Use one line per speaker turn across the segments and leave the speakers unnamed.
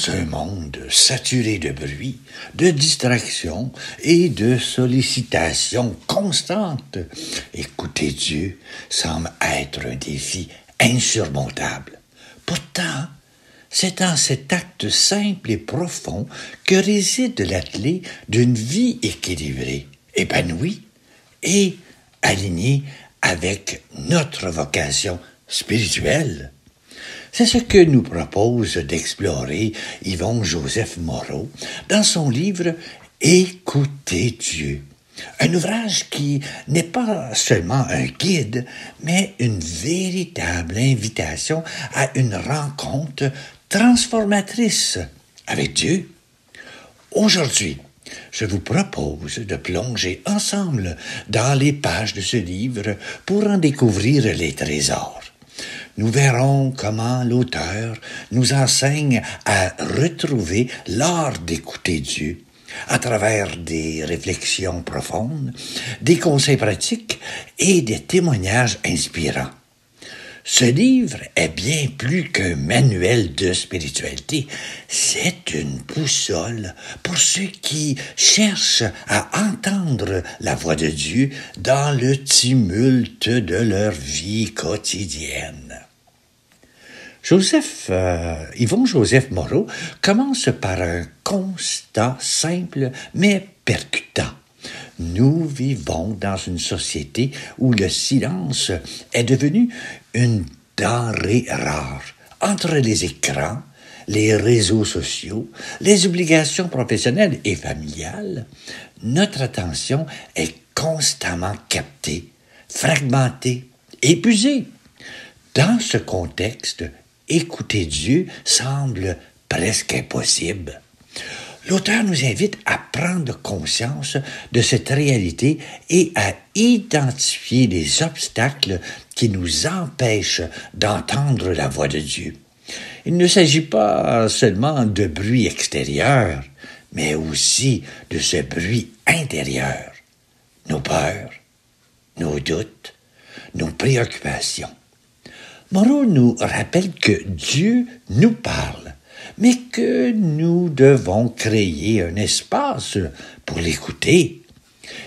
Dans un monde saturé de bruit, de distractions et de sollicitations constantes, écouter Dieu semble être un défi insurmontable. Pourtant, c'est dans cet acte simple et profond que réside la clé d'une vie équilibrée, épanouie et alignée avec notre vocation spirituelle. C'est ce que nous propose d'explorer Yvon-Joseph Moreau dans son livre « Écoutez Dieu ». Un ouvrage qui n'est pas seulement un guide, mais une véritable invitation à une rencontre transformatrice avec Dieu. Aujourd'hui, je vous propose de plonger ensemble dans les pages de ce livre pour en découvrir les trésors. Nous verrons comment l'auteur nous enseigne à retrouver l'art d'écouter Dieu à travers des réflexions profondes, des conseils pratiques et des témoignages inspirants. Ce livre est bien plus qu'un manuel de spiritualité. C'est une boussole pour ceux qui cherchent à entendre la voix de Dieu dans le tumulte de leur vie quotidienne. Yvon-Joseph Moreau commence par un constat simple mais percutant. Nous vivons dans une société où le silence est devenu une denrée rare. Entre les écrans, les réseaux sociaux, les obligations professionnelles et familiales, notre attention est constamment captée, fragmentée, épuisée. Dans ce contexte, écouter Dieu semble presque impossible. L'auteur nous invite à prendre conscience de cette réalité et à identifier les obstacles qui nous empêchent d'entendre la voix de Dieu. Il ne s'agit pas seulement de bruit extérieur, mais aussi de ce bruit intérieur. Nos peurs, nos doutes, nos préoccupations. Moreau nous rappelle que Dieu nous parle, mais que nous devons créer un espace pour l'écouter.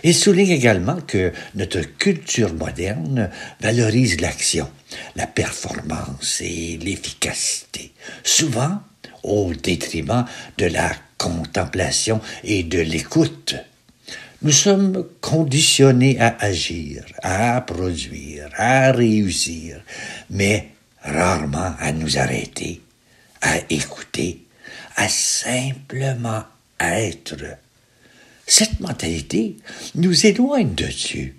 Il souligne également que notre culture moderne valorise l'action, la performance et l'efficacité, souvent au détriment de la contemplation et de l'écoute. Nous sommes conditionnés à agir, à produire, à réussir, mais rarement à nous arrêter, à écouter, à simplement être. Cette mentalité nous éloigne de Dieu,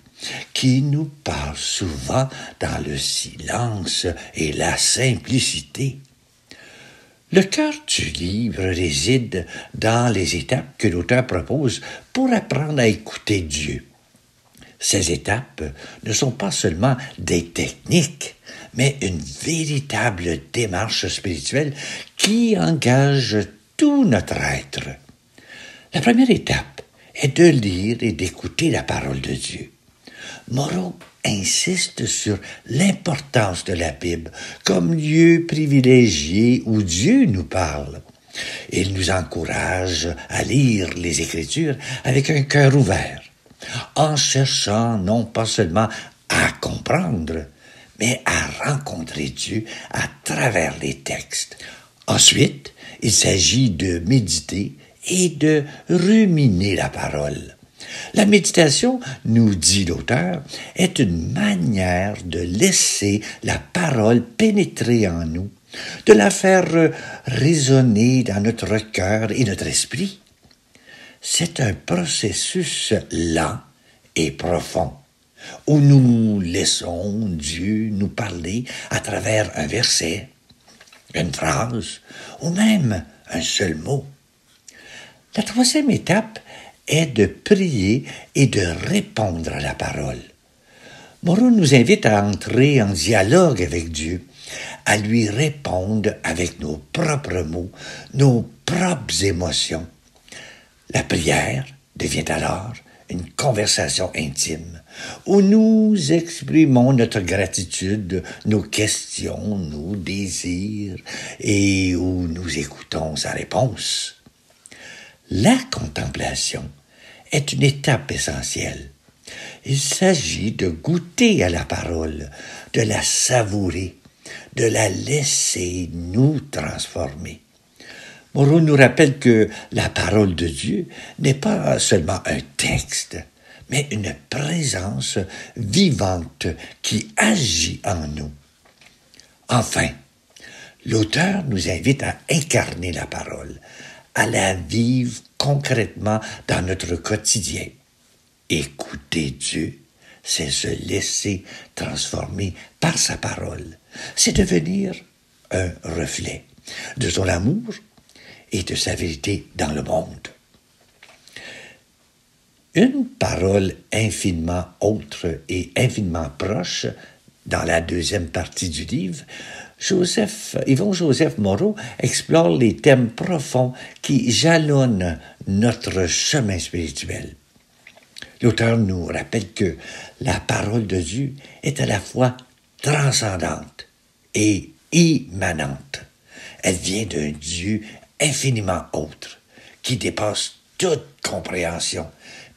qui nous parle souvent dans le silence et la simplicité. Le cœur du livre réside dans les étapes que l'auteur propose pour apprendre à écouter Dieu. Ces étapes ne sont pas seulement des techniques, mais une véritable démarche spirituelle qui engage tout notre être. La première étape est de lire et d'écouter la parole de Dieu. Moreau insiste sur l'importance de la Bible comme lieu privilégié où Dieu nous parle. Il nous encourage à lire les Écritures avec un cœur ouvert, en cherchant non pas seulement à comprendre, mais à rencontrer Dieu à travers les textes. Ensuite, il s'agit de méditer et de ruminer la parole. La méditation, nous dit l'auteur, est une manière de laisser la parole pénétrer en nous, de la faire résonner dans notre cœur et notre esprit. C'est un processus lent et profond, où nous laissons Dieu nous parler à travers un verset, une phrase, ou même un seul mot. La troisième étape est de prier et de répondre à la parole. Moreau nous invite à entrer en dialogue avec Dieu, à lui répondre avec nos propres mots, nos propres émotions. La prière devient alors une conversation intime, où nous exprimons notre gratitude, nos questions, nos désirs, et où nous écoutons sa réponse. La contemplation est une étape essentielle. Il s'agit de goûter à la parole, de la savourer, de la laisser nous transformer. Moreau nous rappelle que la parole de Dieu n'est pas seulement un texte, mais une présence vivante qui agit en nous. Enfin, l'auteur nous invite à incarner la parole, à la vivre concrètement dans notre quotidien. Écouter Dieu, c'est se laisser transformer par sa parole. C'est devenir un reflet de son amour et de sa vérité dans le monde. Une parole infiniment autre et infiniment proche, dans la deuxième partie du livre, Yvon Joseph Moreau explore les thèmes profonds qui jalonnent notre chemin spirituel. L'auteur nous rappelle que la parole de Dieu est à la fois transcendante et immanente. Elle vient d'un Dieu infiniment autre, qui dépasse toute compréhension,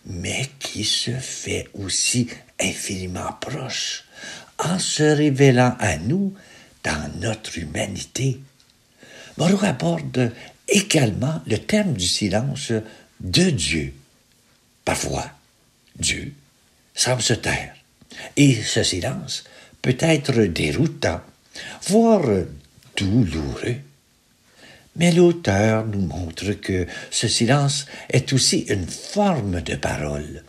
mais qui se fait aussi infiniment proche, en se révélant à nous dans notre humanité. Moreau aborde également le thème du silence de Dieu. Parfois, Dieu semble se taire, et ce silence peut être déroutant, voire douloureux. Mais l'auteur nous montre que ce silence est aussi une forme de parole,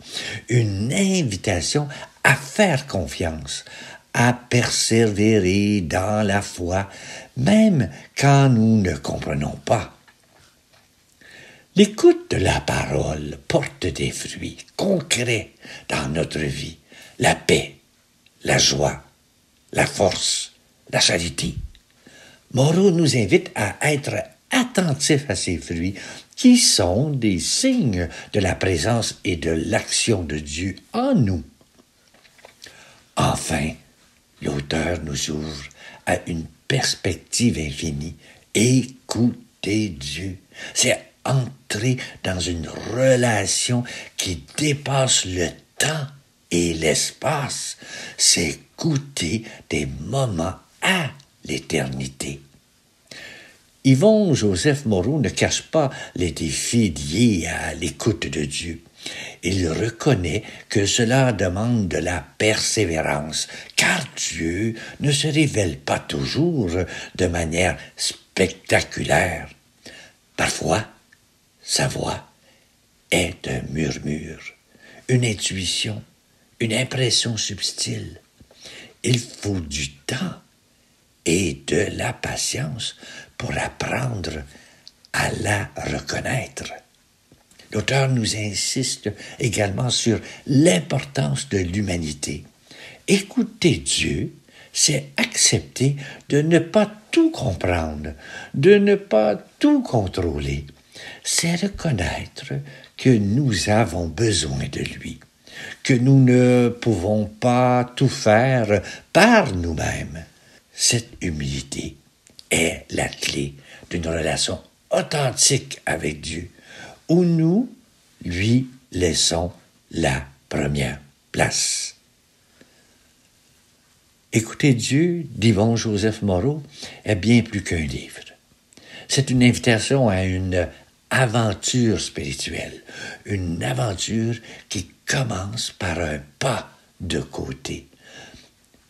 une invitation à faire confiance, à persévérer dans la foi, même quand nous ne comprenons pas. L'écoute de la parole porte des fruits concrets dans notre vie, la paix, la joie, la force, la charité. Moreau nous invite à être attentifs à ces fruits qui sont des signes de la présence et de l'action de Dieu en nous. Enfin, l'auteur nous ouvre à une perspective infinie. Écouter Dieu, c'est entrer dans une relation qui dépasse le temps et l'espace. C'est goûter des moments à l'éternité. Yvon Joseph Moreau ne cache pas les défis liés à l'écoute de Dieu. Il reconnaît que cela demande de la persévérance, car Dieu ne se révèle pas toujours de manière spectaculaire. Parfois, sa voix est un murmure, une intuition, une impression subtile. Il faut du temps et de la patience pour apprendre à la reconnaître. L'auteur nous insiste également sur l'importance de l'humanité. Écouter Dieu, c'est accepter de ne pas tout comprendre, de ne pas tout contrôler. C'est reconnaître que nous avons besoin de lui, que nous ne pouvons pas tout faire par nous-mêmes. Cette humilité est la clé d'une relation authentique avec Dieu, où nous lui laissons la première place. Écouter Dieu, d'Yvon Joseph Moreau, est bien plus qu'un livre. C'est une invitation à une aventure spirituelle, une aventure qui commence par un pas de côté.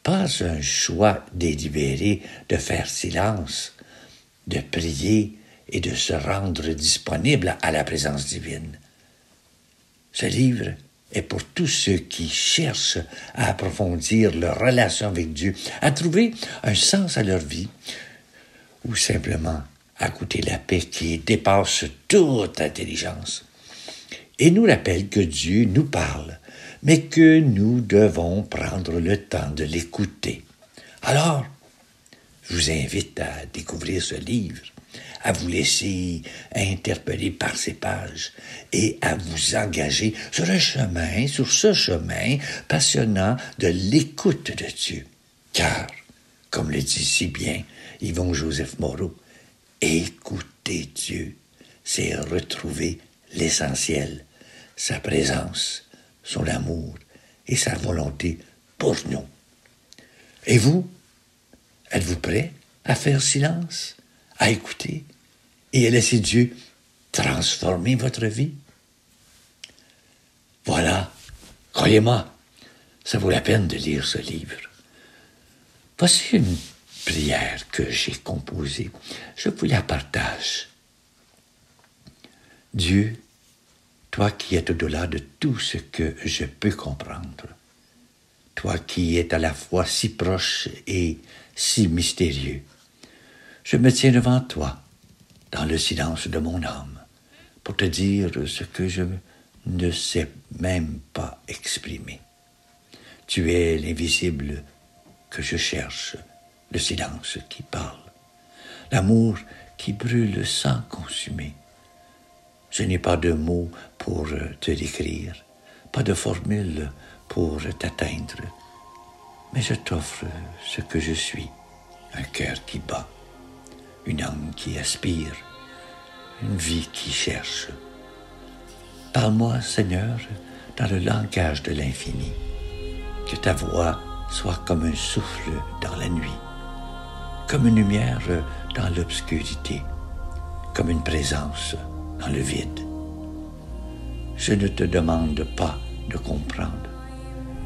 Pas un choix délibéré de faire silence, de prier et de se rendre disponible à la présence divine. Ce livre est pour tous ceux qui cherchent à approfondir leur relation avec Dieu, à trouver un sens à leur vie, ou simplement à goûter la paix qui dépasse toute intelligence. Et nous rappelle que Dieu nous parle, mais que nous devons prendre le temps de l'écouter. Alors, je vous invite à découvrir ce livre, à vous laisser interpeller par ces pages et à vous engager sur ce chemin passionnant de l'écoute de Dieu. Car, comme le dit si bien Yvon Joseph Moreau, écouter Dieu, c'est retrouver l'essentiel, sa présence, son amour et sa volonté pour nous. Et vous, êtes-vous prêt à faire silence, à écouter et à laisser Dieu transformer votre vie? Voilà, croyez-moi, ça vaut la peine de lire ce livre. Voici une prière que j'ai composée. Je vous la partage. Dieu, toi qui es au-delà de tout ce que je peux comprendre, toi qui es à la fois si proche et si mystérieux, je me tiens devant toi, dans le silence de mon âme, pour te dire ce que je ne sais même pas exprimer. Tu es l'invisible que je cherche, le silence qui parle, l'amour qui brûle sans consumer. Je n'ai pas de mots pour te décrire, pas de formule pour t'atteindre, mais je t'offre ce que je suis, un cœur qui bat, une âme qui aspire, une vie qui cherche. Parle-moi, Seigneur, dans le langage de l'infini, que ta voix soit comme un souffle dans la nuit, comme une lumière dans l'obscurité, comme une présence dans le vide. Je ne te demande pas de comprendre,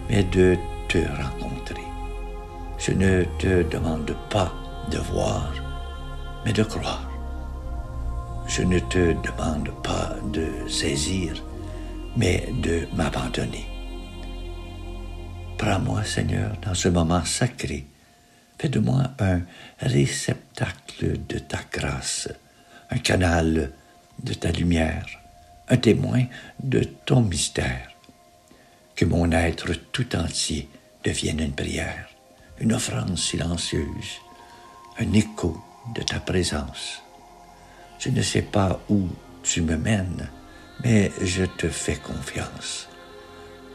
mais de te rencontrer. Je ne te demande pas de voir, mais de croire. Je ne te demande pas de saisir, mais de m'abandonner. Prends-moi, Seigneur, dans ce moment sacré. Fais de moi un réceptacle de ta grâce, un canal de ta lumière, un témoin de ton mystère. Que mon être tout entier devienne une prière, une offrande silencieuse, un écho de ta présence. Je ne sais pas où tu me mènes, mais je te fais confiance.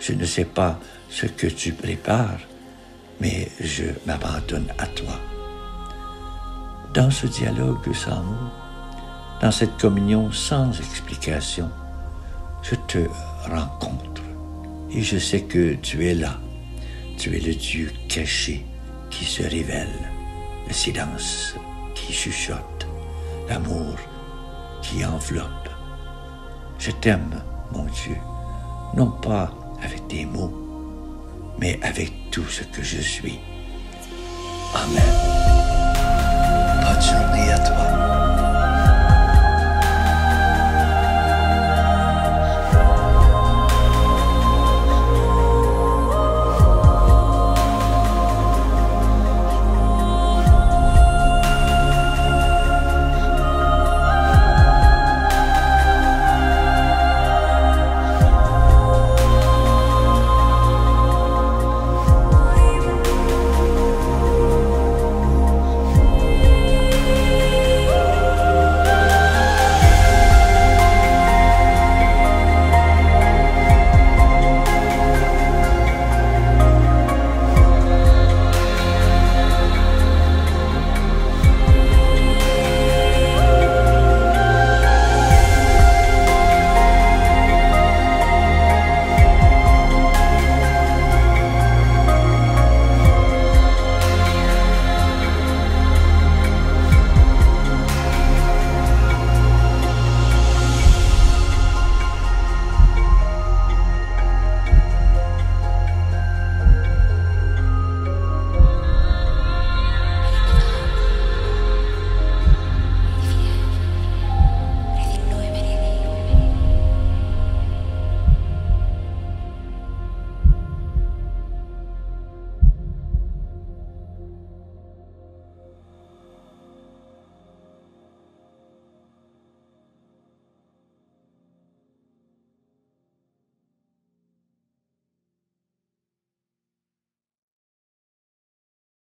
Je ne sais pas ce que tu prépares, mais je m'abandonne à toi. Dans ce dialogue sans mots, dans cette communion sans explication, je te rencontre et je sais que tu es là. Tu es le Dieu caché qui se révèle, le silence qui chuchote, l'amour qui enveloppe. Je t'aime, mon Dieu, non pas avec des mots, mais avec tout ce que je suis. Amen. Bonne journée